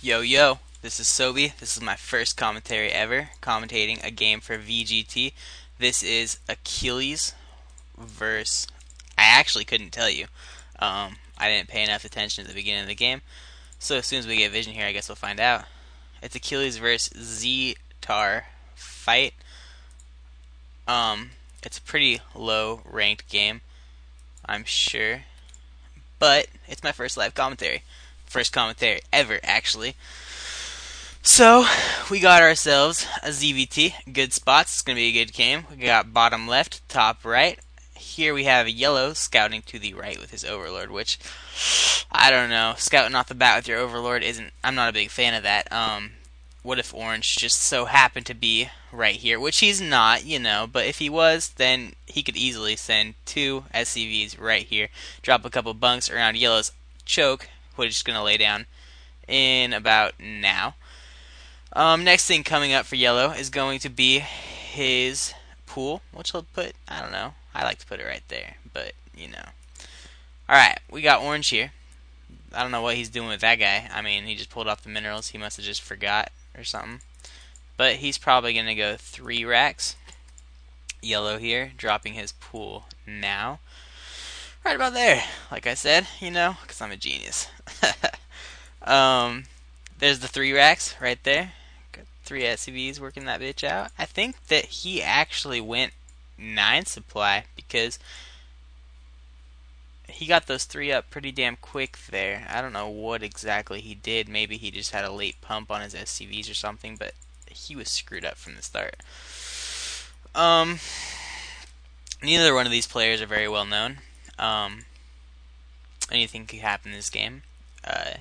Yo yo, this is Sobi. This is my first commentary ever, commentating a game for VGT. This is Achilles versus. I actually couldn't tell you. I didn't pay enough attention at the beginning of the game, so as soon as we get vision here, I guess we'll find out. It's Achilles versus ZtarF fight. It's a pretty low ranked game, I'm sure, but it's my first live commentary. First commentary ever, actually. So, we got ourselves a ZVT. Good spots. It's going to be a good game. We got bottom left, top right. Here we have yellow scouting to the right with his overlord, which, I don't know. Scouting off the bat with your overlord isn't... I'm not a big fan of that. What if orange just so happened to be right here? Which he's not, but if he was, then he could easily send two SCVs right here. Drop a couple bunks around yellow's choke, which is going to lay down in about now. Next thing coming up for yellow is going to be his pool, which he'll put, I don't know, I like to put it right there, but, Alright, we got orange here. I don't know what he's doing with that guy. I mean, he just pulled off the minerals. He must have just forgot or something. But he's probably going to go 3 racks. Yellow here, dropping his pool now. Right about there, like I said, because I'm a genius. There's the 3 racks right there. Got 3 SCVs working that bitch out. I think that he actually went 9 supply because he got those 3 up pretty damn quick there. I don't know what exactly he did. Maybe he just had a late pump on his SCVs or something, but he was screwed up from the start. Neither one of these players are very well known. Anything could happen in this game. It's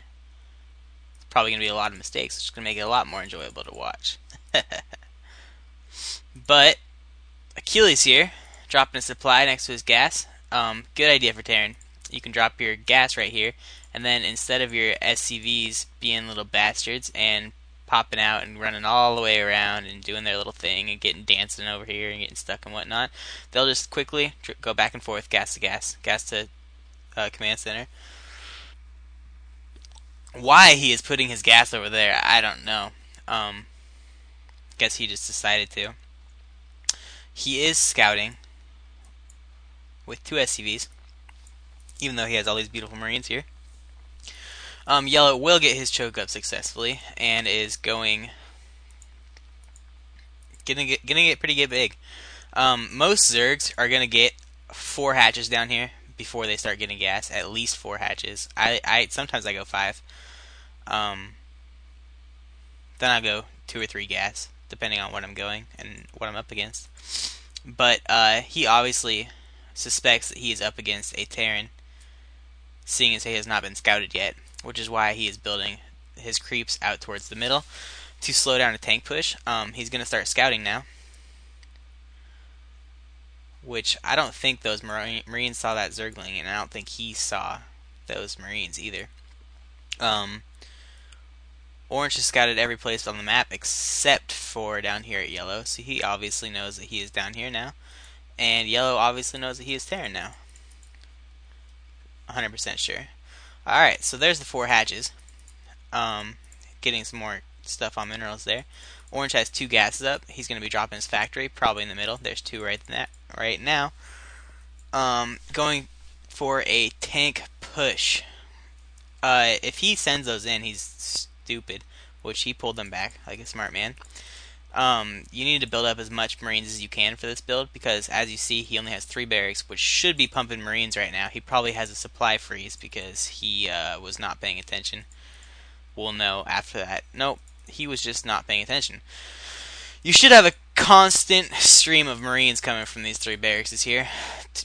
probably going to be a lot of mistakes, which is going to make it a lot more enjoyable to watch. But Achilles here, dropping a supply next to his gas. Good idea for Terran. You can drop your gas right here, and then instead of your SCVs being little bastards and popping out and running all the way around and doing their little thing and getting dancing over here and getting stuck and whatnot, they'll just quickly go back and forth, gas to gas, gas to command center. Why he is putting his gas over there, I don't know. Guess he just decided to. He is scouting with 2 SCVs, even though he has all these beautiful Marines here. Yellow will get his choke up successfully and is gonna get pretty big. Most Zergs are gonna get 4 hatches down here before they start getting gas. At least 4 hatches. I sometimes I go 5. Then I'll go 2 or 3 gas, depending on what I'm going and what I'm up against. But he obviously suspects that he is up against a Terran, seeing as he has not been scouted yet, which is why he is building his creeps out towards the middle to slow down a tank push. He's going to start scouting now, which I don't think those Marines saw that Zergling, and I don't think he saw those Marines either. Orange has scouted every place on the map except for down here at yellow, so he obviously knows that he is down here now. And yellow obviously knows that he is Terran now. 100% sure. Alright, so there's the 4 hatches. Getting some more stuff on minerals there. Orange has 2 gases up. He's going to be dropping his factory, probably in the middle. There's 2 right now. Going for a tank push. If he sends those in, he's stupid, which he pulled them back like a smart man. You need to build up as much Marines as you can for this build, because as you see, he only has 3 barracks, which should be pumping Marines right now. He probably has a supply freeze because he was not paying attention. We'll know after that. Nope, he was just not paying attention. You should have a constant stream of Marines coming from these 3 barracks here,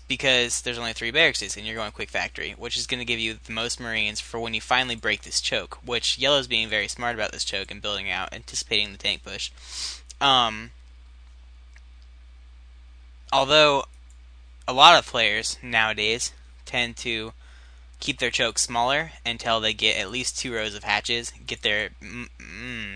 because there's only 3 barracks and you're going quick factory, which is going to give you the most Marines for when you finally break this choke, which Yellow's being very smart about this choke and building out, anticipating the tank push. Although a lot of players nowadays tend to keep their chokes smaller until they get at least 2 rows of hatches, get their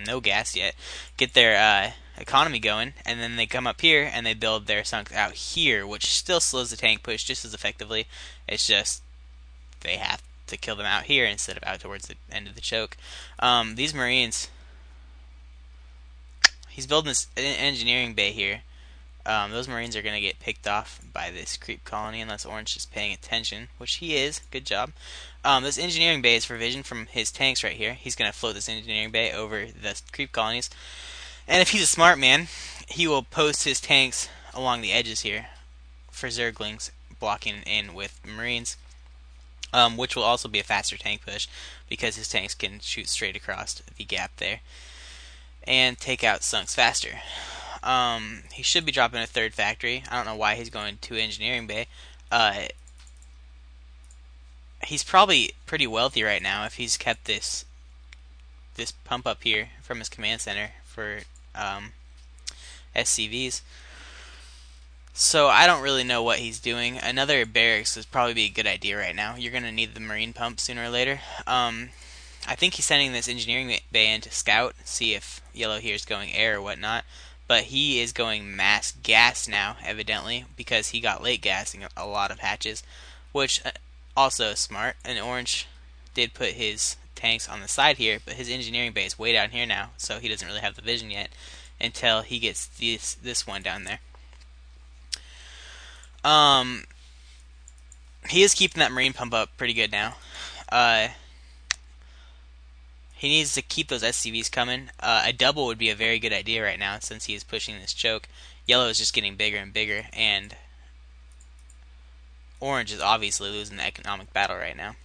no gas yet, get their economy going, and then they come up here and they build their sunks out here, which still slows the tank push just as effectively. It's just they have to kill them out here instead of out towards the end of the choke. These Marines, he's building this engineering bay here. Those Marines are going to get picked off by this creep colony unless Orange is paying attention, which he is. Good job. This engineering bay is for vision from his tanks right here. He's going to float this engineering bay over the creep colonies. And if he's a smart man, he will post his tanks along the edges here for Zerglings, blocking in with Marines, which will also be a faster tank push because his tanks can shoot straight across the gap there and take out Sunks faster. He should be dropping a third factory. I don't know why he's going to engineering bay. He's probably pretty wealthy right now if he's kept this pump up here from his command center for SCVs. So I don't really know what he's doing. Another barracks would probably be a good idea right now. You're going to need the marine pump sooner or later. I think he's sending this engineering bay in to scout, see if yellow here is going air or whatnot. But he is going mass gas now, evidently, because he got late gassing a lot of hatches, which also is smart. And orange did put his tanks on the side here, but his engineering bay is way down here now, so he doesn't really have the vision yet until he gets this one down there. He is keeping that marine pump up pretty good now. He needs to keep those SCVs coming. A double would be a very good idea right now since he is pushing this choke. Yellow is just getting bigger and bigger, and orange is obviously losing the economic battle right now.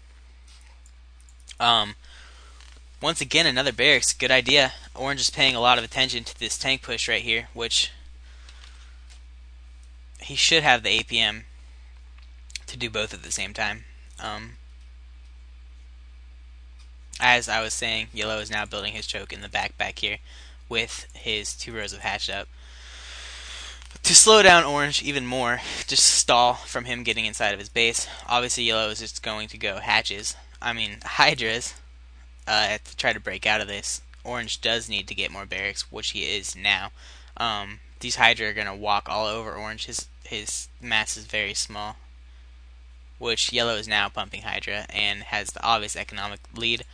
Once again, another barracks. Good idea. Orange is paying a lot of attention to this tank push right here, which he should have the APM to do both at the same time. As I was saying, yellow is now building his choke in the back here with his 2 rows of hatched up. To slow down orange even more, just stall from him getting inside of his base. Obviously yellow is just going to go hydras to try to break out of this. Orange does need to get more barracks, which he is now. These hydra are going to walk all over orange. His mass is very small, which yellow is now pumping hydra and has the obvious economic lead.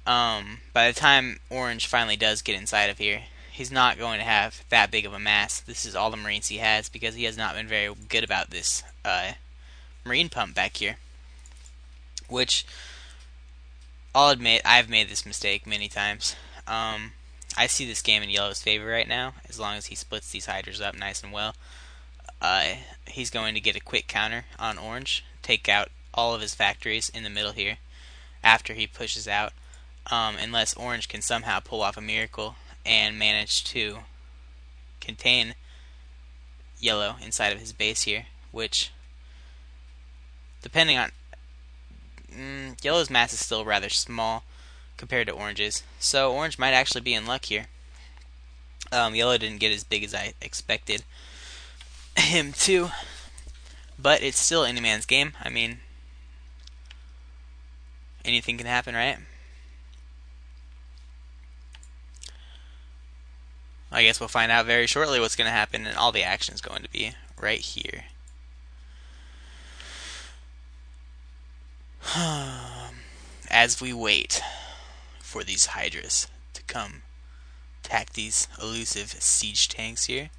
By the time orange finally does get inside of here, he's not going to have that big of a mass. This is all the marines he has because he has not been very good about this marine pump back here, which I'll admit I've made this mistake many times. I see this game in yellow's favor right now as long as he splits these hydras up nice and well. He's going to get a quick counter on orange, take out all of his factories in the middle here after he pushes out, unless orange can somehow pull off a miracle and manage to contain yellow inside of his base here, which, depending on yellow's mass is still rather small compared to orange's, so orange might actually be in luck here. Yellow didn't get as big as I expected him to, but it's still any man's game. I mean, anything can happen, right? I guess we'll find out very shortly what's going to happen, and all the action is going to be right here. As we wait for these hydras to come attack these elusive siege tanks here.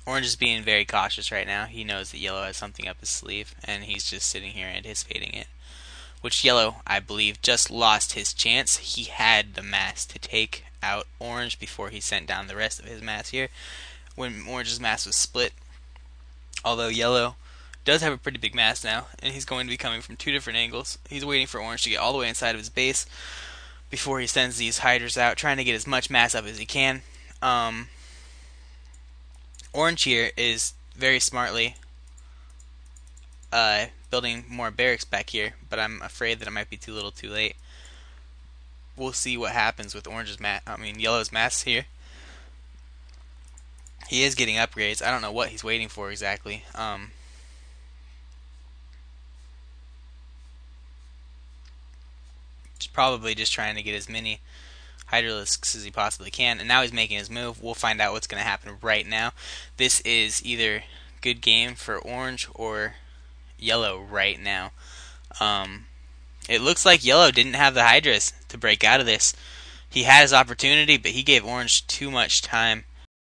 Orange is being very cautious right now. He knows that yellow has something up his sleeve, and he's just sitting here anticipating it. Which yellow, I believe, just lost his chance. He had the mass to take out orange before he sent down the rest of his mass here, when orange's mass was split. Although yellow does have a pretty big mass now, and he's going to be coming from 2 different angles. He's waiting for orange to get all the way inside of his base before he sends these hydras out, trying to get as much mass up as he can. Orange here is very smartly building more barracks back here, but I'm afraid that it might be too little too late. We'll see what happens with yellow's mass here. He is getting upgrades. I don't know what he's waiting for exactly. Probably just trying to get as many hydralisks as he possibly can, and now he's making his move. We'll find out what's going to happen right now. This is either good game for orange or yellow right now. It looks like yellow didn't have the Hydras to break out of this. He had his opportunity, but he gave orange too much time.